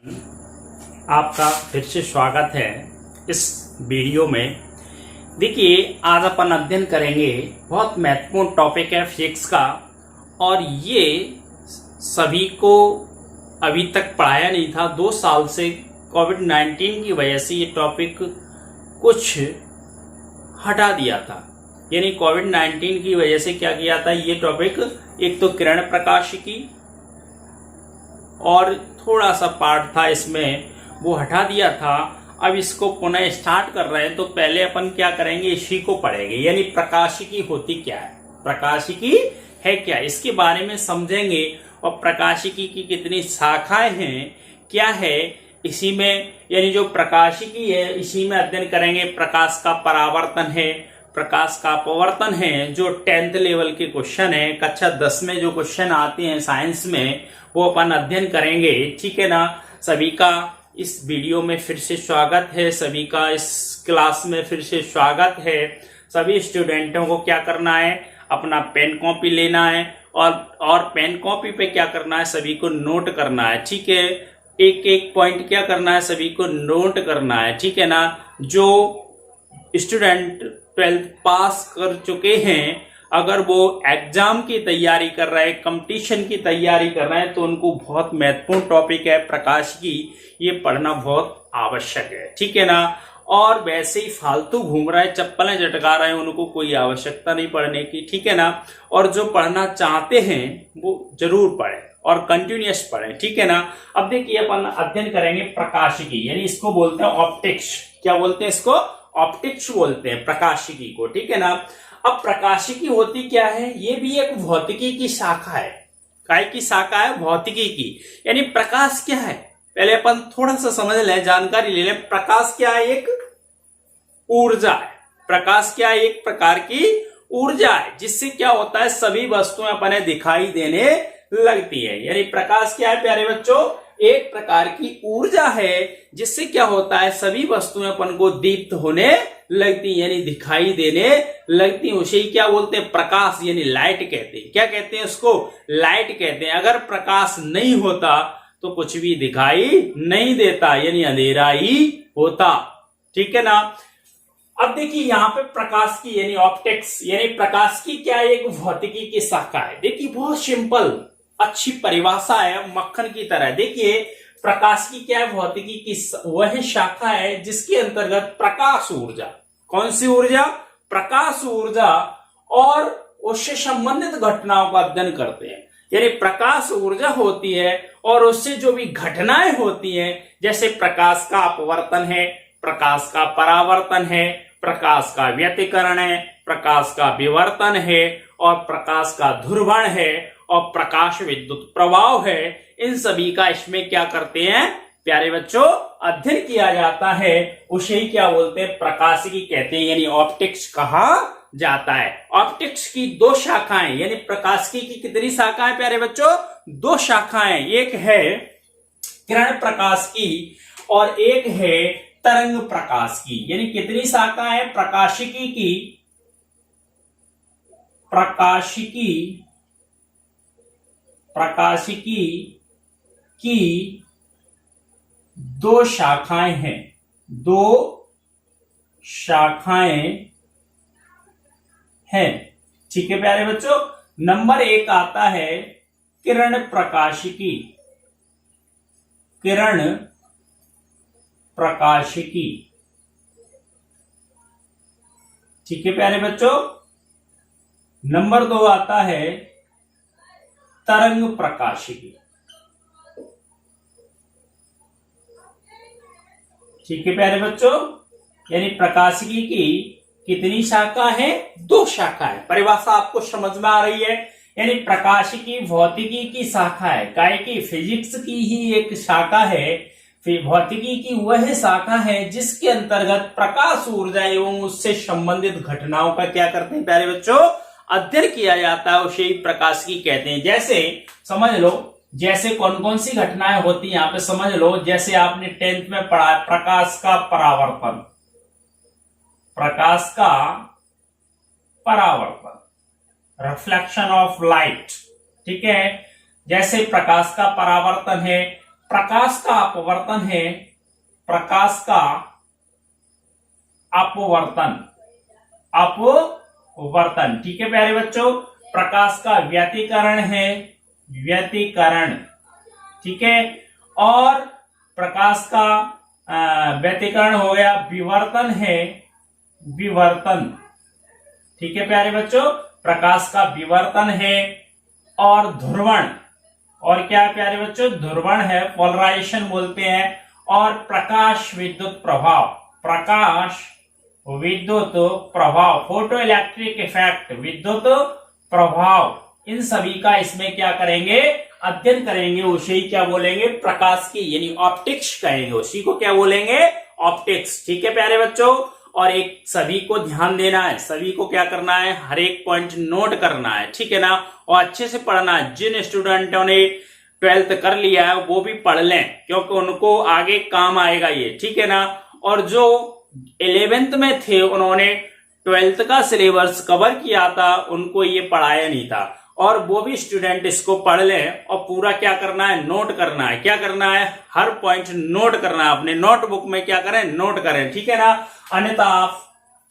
आपका फिर से स्वागत है इस वीडियो में। देखिए, आज अपन अध्ययन करेंगे बहुत महत्वपूर्ण टॉपिक है फिजिक्स का, और ये सभी को अभी तक पढ़ाया नहीं था। 2 साल से कोविड-19 की वजह से ये टॉपिक कुछ हटा दिया था। यानी कोविड-19 की वजह से क्या किया था, ये टॉपिक एक तो किरण प्रकाशिकी और थोड़ा सा पार्ट था इसमें, वो हटा दिया था। अब इसको पुनः स्टार्ट कर रहे हैं, तो पहले अपन क्या करेंगे, इसी को पढ़ेंगे। यानी प्रकाशिकी होती क्या है, प्रकाशिकी है क्या, इसके बारे में समझेंगे। और प्रकाशिकी की कितनी शाखाएं हैं, क्या है इसी में, यानी जो प्रकाशिकी है इसी में अध्ययन करेंगे। प्रकाश का परावर्तन है, प्रकाश का अपवर्तन है, जो 10th लेवल के क्वेश्चन है, कक्षा 10 में जो क्वेश्चन आते हैं साइंस में, वो अपन अध्ययन करेंगे। ठीक है ना। सभी का इस वीडियो में फिर से स्वागत है, सभी का इस क्लास में फिर से स्वागत है। सभी स्टूडेंटों को क्या करना है, अपना पेन कॉपी लेना है और पेन कॉपी पे क्या करना है, सभी को नोट करना है। ठीक है, एक एक पॉइंट क्या करना है, सभी को नोट करना है। ठीक है ना। जो स्टूडेंट 12th पास कर चुके हैं, अगर वो एग्जाम की तैयारी कर रहे हैं, कंपटीशन की तैयारी कर रहे हैं, तो उनको बहुत महत्वपूर्ण टॉपिक है प्रकाशिकी, ये पढ़ना बहुत आवश्यक है। ठीक है ना। और वैसे ही फालतू घूम रहा है, चप्पलें झटका रहे हैं, उनको कोई आवश्यकता नहीं पढ़ने की। ठीक है ना। और जो पढ़ना चाहते हैं वो जरूर पढ़ें और कंटिन्यूअस पढ़ें। ठीक है ना। अब देखिए, अपन अध्ययन करेंगे प्रकाशिकी, यानी इसको बोलते हैं ऑप्टिक्स। क्या बोलते हैं इसको? ऑप्टिक्स बोलते हैं प्रकाशिकी को। ठीक है ना। अब प्रकाशिकी होती क्या है, ये भी एक भौतिकी की शाखा है। काय की शाखा है? भौतिकी की। यानी प्रकाश क्या है, पहले अपन थोड़ा सा समझ लें, जानकारी ले लें। प्रकाश क्या है? एक ऊर्जा है। प्रकाश क्या है? एक प्रकार की ऊर्जा है, जिससे क्या होता है, सभी वस्तुएं अपने दिखाई देने लगती है। यानी प्रकाश क्या है प्यारे बच्चों? एक प्रकार की ऊर्जा है, जिससे क्या होता है, सभी वस्तुएं अपन को दीप्त होने लगती, यानी दिखाई देने लगती। उसे ही क्या बोलते हैं? प्रकाश, यानी लाइट कहते हैं। क्या कहते हैं उसको? लाइट कहते हैं। अगर प्रकाश नहीं होता तो कुछ भी दिखाई नहीं देता, यानी अंधेरा ही होता। ठीक है ना। अब देखिए, यहां पे प्रकाश की यानी ऑप्टिक्स, यानी प्रकाश की क्या, एक भौतिकी की शाखा है। देखिए, बहुत सिंपल अच्छी परिभाषा है, मक्खन की तरह। देखिए, प्रकाश की क्या है? भौतिकी की वह शाखा है जिसके अंतर्गत प्रकाश ऊर्जा, कौन सी ऊर्जा? प्रकाश ऊर्जा, और उससे संबंधित घटनाओं का अध्ययन करते हैं। यानी प्रकाश ऊर्जा होती है और उससे जो भी घटनाएं होती हैं, जैसे प्रकाश का अपवर्तन है, प्रकाश का परावर्तन है, प्रकाश का व्यतिकरण है, प्रकाश का विवर्तन है, और प्रकाश का ध्रुवण है, और प्रकाश विद्युत प्रवाह है। इन सभी का इसमें क्या करते हैं प्यारे बच्चों, अध्ययन किया जाता है। उसे ही क्या बोलते हैं? प्रकाशिकी कहते हैं, यानी ऑप्टिक्स कहा जाता है। ऑप्टिक्स की 2 शाखाएं, यानी प्रकाशिकी की कितनी शाखाएं प्यारे बच्चों? 2 शाखाएं। एक है किरण प्रकाश की और एक है तरंग प्रकाश की। यानी कितनी शाखाएं प्रकाशिकी की? प्रकाशिकी की 2 शाखाएं हैं। 2 शाखाएं हैं। ठीक है प्यारे बच्चों। नंबर 1 आता है किरण प्रकाशिकी। किरण प्रकाशिकी। ठीक है प्यारे बच्चों। नंबर 2 आता है तरंग प्रकाशिकी। ठीक है प्यारे बच्चों। यानी प्रकाशिकी की कितनी शाखा है? 2 शाखा है। परिभाषा आपको समझ में आ रही है। यानी प्रकाशिकी भौतिकी की शाखा है, काय की? फिजिक्स की ही एक शाखा है। भौतिकी की वह शाखा है जिसके अंतर्गत प्रकाश ऊर्जा एवं उससे संबंधित घटनाओं का क्या करते हैं प्यारे बच्चों? अध्ययन किया जाता है। उसे ही प्रकाशिकी कहते हैं। जैसे समझ लो, जैसे कौन कौन सी घटनाएं होती हैं, यहां पे समझ लो। जैसे आपने 10th में पढ़ा है, प्रकाश का परावर्तन, प्रकाश का परावर्तन, रिफ्लेक्शन ऑफ लाइट। ठीक है। जैसे प्रकाश का परावर्तन है, प्रकाश का अपवर्तन है, प्रकाश का अपवर्तन, अपवर्तन। ठीक है प्यारे बच्चों, प्रकाश का व्यतिकरण है, व्यतिकरण। ठीक है, और प्रकाश का व्यतिकरण हो गया, विवर्तन है, विवर्तन। ठीक है प्यारे बच्चों, प्रकाश का विवर्तन है, और ध्रुवण, और क्या है प्यारे बच्चों, ध्रुवण है, पोलराइजेशन बोलते हैं, और प्रकाश विद्युत प्रभाव, प्रकाश विद्युत प्रभाव, फोटो इलेक्ट्रिक इफेक्ट, विद्युत प्रभाव, इन सभी का इसमें क्या करेंगे, अध्ययन करेंगे। उसे ही क्या बोलेंगे, प्रकाश की यानी ऑप्टिक्स कहेंगे, उसी को क्या बोलेंगे, ऑप्टिक्स। ठीक है प्यारे बच्चों, और एक सभी को ध्यान देना है, सभी को क्या करना है, हर एक पॉइंट नोट करना है। ठीक है ना, और अच्छे से पढ़ना है। जिन स्टूडेंटों ने 12th कर लिया है वो भी पढ़ लें, क्योंकि उनको आगे काम आएगा ये। ठीक है ना, और जो 11th में थे उन्होंने 12th का सिलेबस कवर किया था, उनको ये पढ़ाया नहीं था, और वो भी स्टूडेंट इसको पढ़ लें और पूरा क्या करना है, नोट करना है। क्या करना है, हर पॉइंट नोट करना है, अपने नोटबुक में क्या करें, नोट करें। ठीक है ना, अन्यथा आप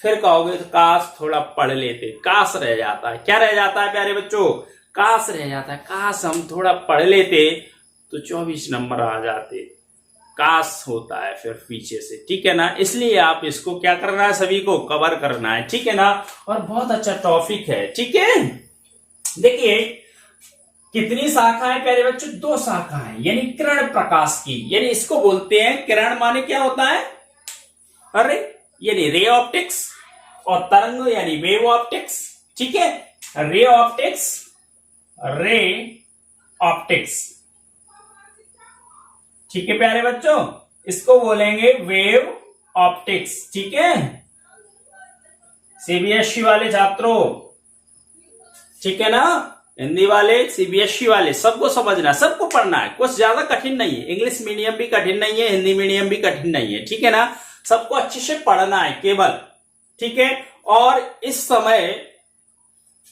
फिर कहोगे तो काश थोड़ा पढ़ लेते, काश रह जाता है। क्या रह जाता है प्यारे बच्चों, काश रह जाता है, काश हम थोड़ा पढ़ लेते तो 24 नंबर आ जाते, काश होता है फिर पीछे से। ठीक है ना, इसलिए आप इसको क्या करना है, सभी को कवर करना है। ठीक है ना, और बहुत अच्छा टॉपिक है। ठीक है, देखिए कितनी शाखा है प्यारे बच्चों, 2 शाखा है, यानी किरण प्रकाश की, यानी इसको बोलते हैं, किरण माने क्या होता है, अरे यानी रे ऑप्टिक्स, और तरंग यानी वेव ऑप्टिक्स। ठीक है, रे ऑप्टिक्स, रे ऑप्टिक्स। ठीक है प्यारे बच्चों, इसको बोलेंगे वेव ऑप्टिक्स। ठीक है, सीबीएसई वाले छात्रों, ठीक है ना, हिंदी वाले, सीबीएसई वाले, सबको समझना, सबको पढ़ना है, कुछ ज्यादा कठिन नहीं है। इंग्लिश मीडियम भी कठिन नहीं है, हिंदी मीडियम भी कठिन नहीं है। ठीक है ना, सबको अच्छे से पढ़ना है केवल। ठीक है, और इस समय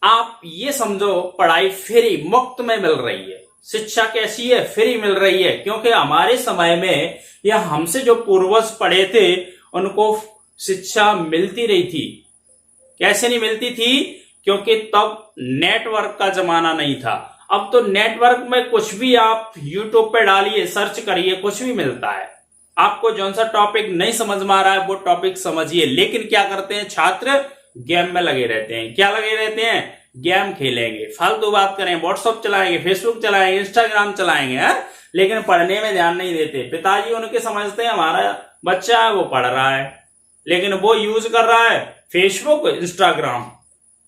आप ये समझो पढ़ाई फ्री मुफ्त में मिल रही है। शिक्षा कैसी है, फ्री मिल रही है, क्योंकि हमारे समय में या हमसे जो पूर्वज पढ़े थे उनको शिक्षा मिलती रही थी। कैसे नहीं मिलती थी, क्योंकि तब नेटवर्क का जमाना नहीं था। अब तो नेटवर्क में कुछ भी आप यूट्यूब पे डालिए, सर्च करिए, कुछ भी मिलता है। आपको जौन सा टॉपिक नहीं समझ में आ रहा है वो टॉपिक समझिए। लेकिन क्या करते हैं छात्र, गेम में लगे रहते हैं। क्या लगे रहते हैं, गेम खेलेंगे, फालतू बात करें, व्हाट्सएप चलाएंगे, फेसबुक चलाएंगे, इंस्टाग्राम चलाएंगे, है? लेकिन पढ़ने में ध्यान नहीं देते। पिताजी उनके समझते हैं हमारा बच्चा है वो पढ़ रहा है, लेकिन वो यूज कर रहा है फेसबुक, इंस्टाग्राम।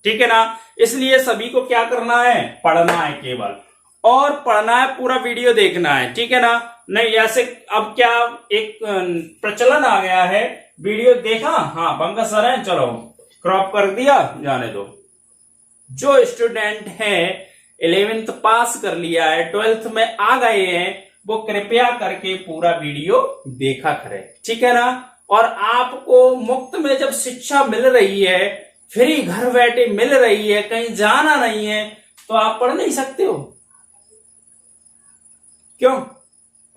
ठीक है ना, इसलिए सभी को क्या करना है, पढ़ना है केवल, और पढ़ना है, पूरा वीडियो देखना है। ठीक है ना, नहीं ऐसे अब क्या एक प्रचलन आ गया है, वीडियो देखा, हाँ पंकज सर है, चलो क्रॉप कर दिया, जाने दो। जो स्टूडेंट है 11th पास कर लिया है, 12th में आ गए हैं, वो कृपया करके पूरा वीडियो देखा करें। ठीक है ना, और आपको मुफ्त में जब शिक्षा मिल रही है, फ्री घर बैठे मिल रही है, कहीं जाना नहीं है, तो आप पढ़ नहीं सकते हो? क्यों?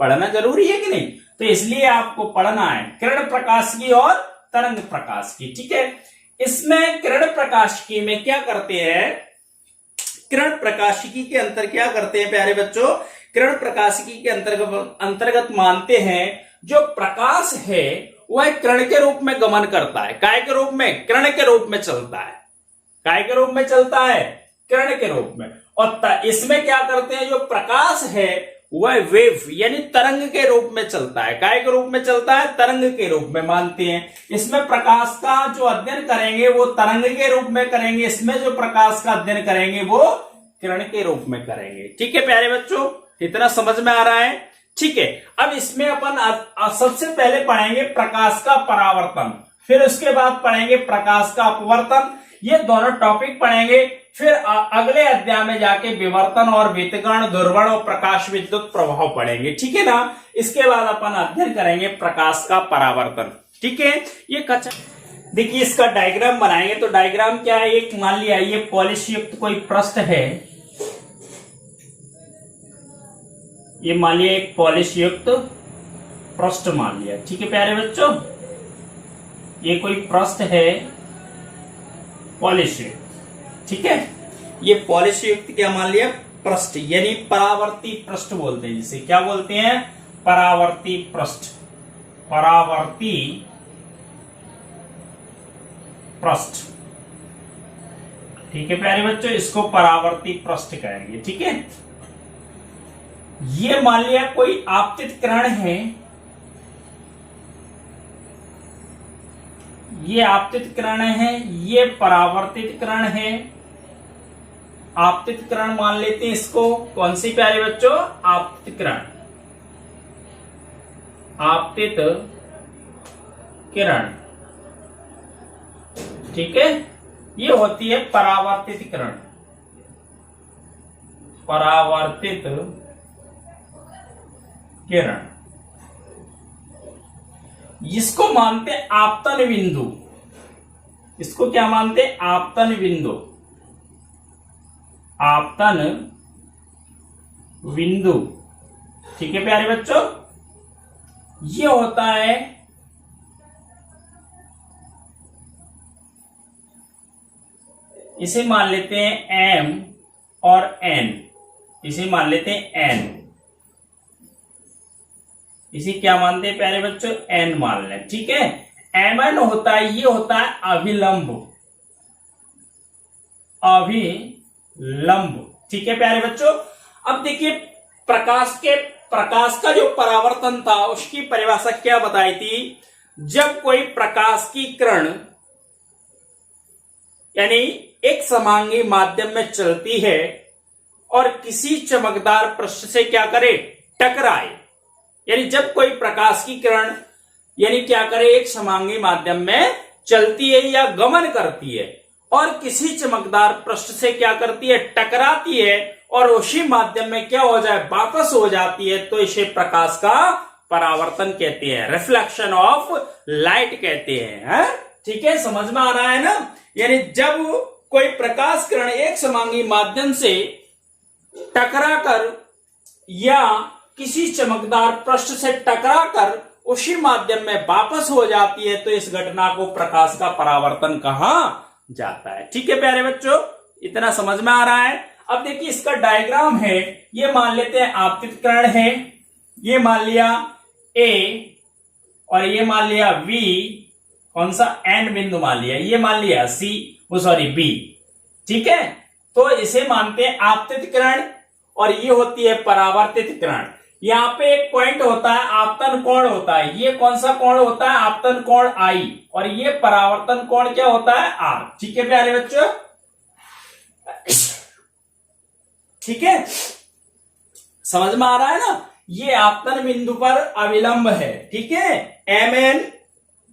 पढ़ना जरूरी है कि नहीं? तो इसलिए आपको पढ़ना है किरण प्रकाश की और तरंग प्रकाश की। ठीक है, इसमें किरण प्रकाशिकी में क्या करते हैं, किरण प्रकाशिकी के अंतर क्या करते हैं प्यारे बच्चों, किरण प्रकाशिकी के अंतर्गत मानते हैं जो प्रकाश है वह किरण के रूप में गमन करता है। काय के रूप में, किरण के रूप में चलता है। काय के रूप में चलता है, किरण के रूप में। और इसमें क्या करते हैं, जो प्रकाश है वह वेव यानी तरंग के रूप में चलता है। काय के रूप में चलता है, तरंग के रूप में मानते हैं। इसमें प्रकाश का जो अध्ययन करेंगे वो तरंग के रूप में करेंगे, इसमें जो प्रकाश का अध्ययन करेंगे वो किरण के रूप में करेंगे। ठीक है प्यारे बच्चों, इतना समझ में आ रहा है? ठीक है, अब इसमें अपन सबसे पहले पढ़ेंगे प्रकाश का परावर्तन, फिर उसके बाद पढ़ेंगे प्रकाश का अपवर्तन। ये दोनों टॉपिक पढ़ेंगे, फिर अगले अध्याय में जाके विवर्तन और व्यतिकरण, ध्रुवण और प्रकाश विद्युत प्रभाव पढ़ेंगे। ठीक है ना, इसके बाद अपन अध्ययन करेंगे प्रकाश का परावर्तन। ठीक है, ये कक्षा देखिए, इसका डायग्राम बनाएंगे। तो डायग्राम क्या है, एक मान लिया ये पॉलिश युक्त कोई पृष्ठ है, ये मान लिया एक पॉलिश युक्त पृष्ठ मान लिया। ठीक है प्यारे बच्चों, ये कोई पृष्ठ है पॉलिश युक्त। ठीक है, ये पॉलिश युक्त क्या मान लिया, पृष्ठ, यानी परावर्ती पृष्ठ बोलते हैं जिसे, क्या बोलते हैं, परावर्ती पृष्ठ, परावर्ती पृष्ठ। ठीक है प्यारे बच्चों, इसको परावर्ती पृष्ठ कहेंगे। ठीक है, ये मान लिया कोई आपतित किरण है, ये आपतित किरण है, ये परावर्तित किरण है। आपतित किरण मान लेते हैं इसको, कौन सी प्यारे बच्चों, आपतित किरण, आपतित किरण। ठीक है, ये होती है परावर्तित किरण, परावर्तित किरण। इसको मानते हैं आपतन बिंदु, इसको क्या मानते हैं, आपतन बिंदु, आपतन बिंदु। ठीक है प्यारे बच्चों, ये होता है इसे मान लेते हैं M और N, इसे मान लेते हैं N, इसे क्या मानते हैं प्यारे बच्चों, N मान लें। ठीक है, MN होता है, ये होता है अभिलंब, अभिलंब। ठीक है प्यारे बच्चों, अब देखिए प्रकाश का जो परावर्तन था उसकी परिभाषा क्या बताई थी, जब कोई प्रकाश की किरण यानी एक समांगी माध्यम में चलती है और किसी चमकदार पृष्ठ से क्या करे, टकराए, यानी जब कोई प्रकाश की किरण यानी क्या करे, एक समांगी माध्यम में चलती है या गमन करती है और किसी चमकदार पृष्ठ से क्या करती है, टकराती है और उसी माध्यम में क्या हो जाए, वापस हो जाती है, तो इसे प्रकाश का परावर्तन कहते हैं, रिफ्लेक्शन ऑफ लाइट कहते हैं। ठीक है, समझ में आ रहा है ना, यानी जब कोई प्रकाश किरण एक समांगी माध्यम से टकराकर या किसी चमकदार पृष्ठ से टकराकर उसी माध्यम में वापस हो जाती है, तो इस घटना को प्रकाश का परावर्तन कहा जाता है। ठीक है प्यारे बच्चों, इतना समझ में आ रहा है। अब देखिए इसका डायग्राम है, ये मान लेते हैं आपतित किरण है, ये मान लिया A और ये मान लिया V, कौन सा, N बिंदु मान लिया, ये मान लिया C, वो सॉरी B। ठीक है, तो इसे मानते हैं आपतित किरण और ये होती है परावर्तित किरण। यहां पे एक पॉइंट होता है, आपतन कोण होता है, ये कौन सा कोण होता है, आपतन कोण I, और ये परावर्तन कोण क्या होता है, R। ठीक है प्यारे बच्चों, ठीक है, समझ में आ रहा है ना, ये आपतन बिंदु पर अविलंब है। ठीक है, MN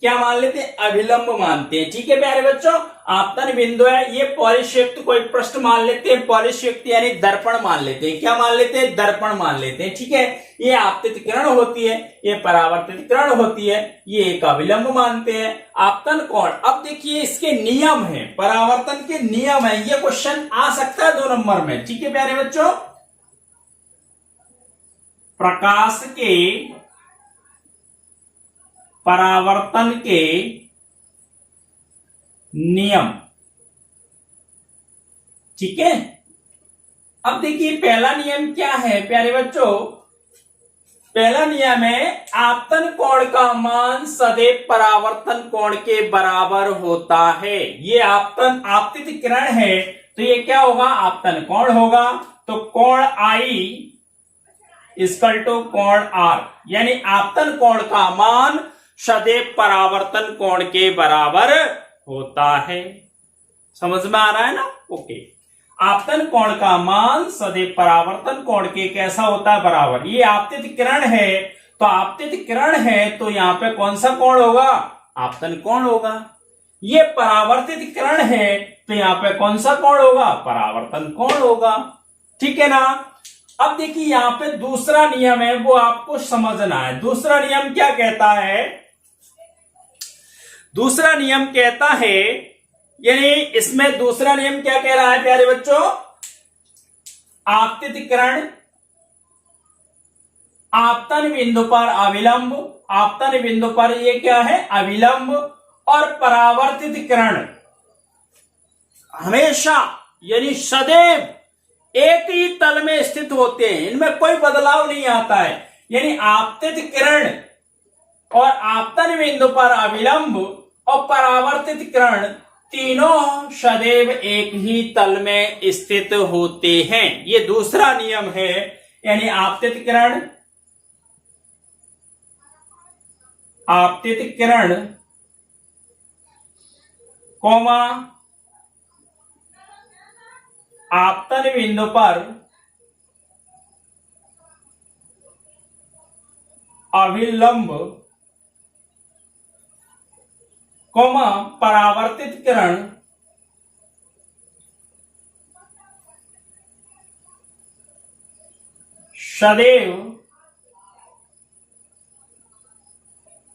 क्या मान लेते हैं, अभिलंब मानते हैं। ठीक है प्यारे बच्चों, आपतन बिंदु है, ये पॉलिश युक्त कोई पृष्ठ मान लेते हैं, पॉलिश युक्त यानी दर्पण मान लेते हैं, क्या मान लेते हैं, दर्पण मान लेते हैं। ठीक है, ये आपतित किरण होती है, ये परावर्तित किरण होती है, ये एक अभिलंब मानते हैं। आपतन कोण, अब देखिए इसके नियम है, परावर्तन के नियम है, ये क्वेश्चन आ सकता है 2 नंबर में। ठीक है प्यारे बच्चों, प्रकाश के परावर्तन के नियम। ठीक है, अब देखिए पहला नियम क्या है प्यारे बच्चों, पहला नियम है आपतन कोण का मान सदैव परावर्तन कोण के बराबर होता है। ये आपतित किरण है तो ये क्या होगा, आपतन कोण होगा, तो कोण I इक्वल टू कोण R, यानी आपतन कोण का मान सदैव परावर्तन कोण के बराबर होता है। समझ में आ रहा है ना, ओके। आपतन कोण का मान सदैव परावर्तन कोण के कैसा होता है, बराबर। ये आपतित किरण है, तो आपतित किरण है तो यहां पे कौन सा कोण होगा, आपतन कोण होगा। ये परावर्तित किरण है तो यहां पे कौन सा कोण होगा, परावर्तन कोण होगा। ठीक है ना। अब देखिए यहां पे दूसरा नियम है, वो आपको समझना है। दूसरा नियम क्या कहता है, दूसरा नियम कहता है, यानी इसमें दूसरा नियम क्या कह रहा है प्यारे बच्चों, आपतित किरण आपतन बिंदु पर अविलंब, आपतन बिंदु पर ये क्या है, अविलंब। और परावर्तित किरण हमेशा यानी सदैव एक ही तल में स्थित होते हैं, इनमें कोई बदलाव नहीं आता है। यानी आपतित किरण और आपतन बिंदु पर अविलंब और परावर्तित किरण तीनों सदैव एक ही तल में स्थित होते हैं। ये दूसरा नियम है। यानी आपतित किरण, आपतित किरण कोमा आपतन बिंदु पर अविलंब कोमा परावर्तित किरण सदैव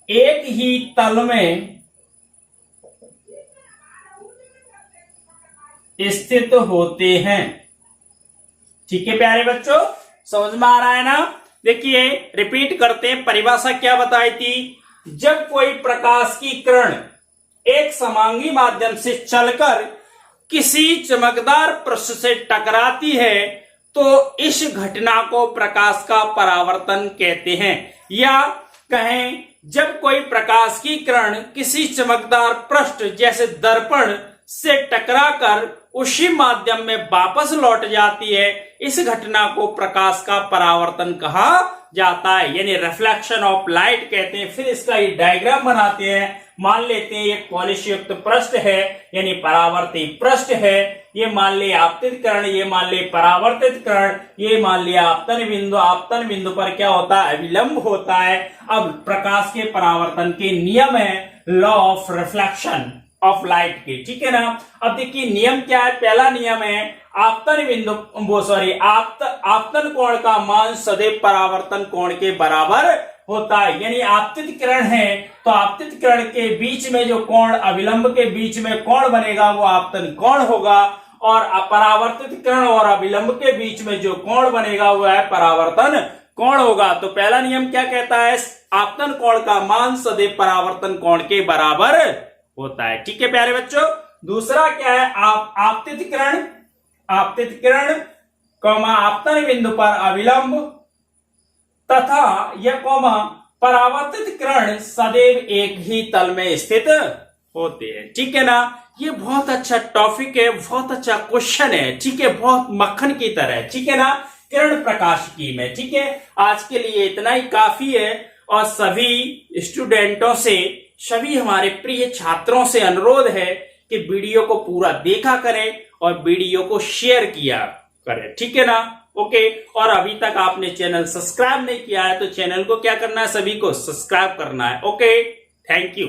एक ही तल में स्थित होते हैं। ठीक है प्यारे बच्चों, समझ में आ रहा है ना। देखिए रिपीट करते हैं, परिभाषा क्या बताई थी। जब कोई प्रकाश की किरण एक समांगी माध्यम से चलकर किसी चमकदार पृष्ठ से टकराती है तो इस घटना को प्रकाश का परावर्तन कहते हैं। या कहें जब कोई प्रकाश की किरण किसी चमकदार पृष्ठ जैसे दर्पण से टकराकर उसी माध्यम में वापस लौट जाती है, इस घटना को प्रकाश का परावर्तन कहा जाता है, यानी रिफ्लेक्शन ऑफ लाइट कहते हैं। फिर इसका ये डायग्राम बनाते हैं। मान लेते हैं एक पॉलिश युक्त पृष्ठ है यानी परावर्ती पृष्ठ है, ये मान लिया आपतित किरण, ये मान लिया परावर्तित किरण, ये मान लिया आपतन बिंदु। आपतन बिंदु पर क्या होता है, अविलंब होता है। अब प्रकाश के परावर्तन के नियम है, law of reflection of light के, ठीक है ना। अब देखिए नियम क्या है। पहला नियम है आपतन बिंदु आपतन कोण का मान सदैव परावर्तन कोण के बराबर होता है। यानी आपतित किरण है तो आपतित किरण के बीच में जो कोण, अविलंब के बीच में कोण बनेगा वो आपतन कोण होगा, और परावर्तित किरण और अविलंब के बीच में जो कोण बनेगा वो है परावर्तन कोण होगा। तो पहला नियम क्या कहता है, आपतन कोण का मान सदैव परावर्तन कोण के बराबर होता है। ठीक है प्यारे बच्चों। दूसरा क्या है, आपतित किरण कौमा आपतन बिंदु पर अविलंब तथा यह कौमा परावर्तित किरण सदैव एक ही तल में स्थित होते हैं। ठीक है ना। ये बहुत अच्छा टॉपिक है, बहुत अच्छा क्वेश्चन है। ठीक है, बहुत मक्खन की तरह। ठीक है ना, किरण प्रकाशिकी में। ठीक है, आज के लिए इतना ही काफी है। और सभी स्टूडेंटों से, सभी हमारे प्रिय छात्रों से अनुरोध है कि वीडियो को पूरा देखा करें और वीडियो को शेयर किया करें। ठीक है ना। ओके। और अभी तक आपने चैनल सब्सक्राइब नहीं किया है तो चैनल को क्या करना है, सभी को सब्सक्राइब करना है। Okay, thank you.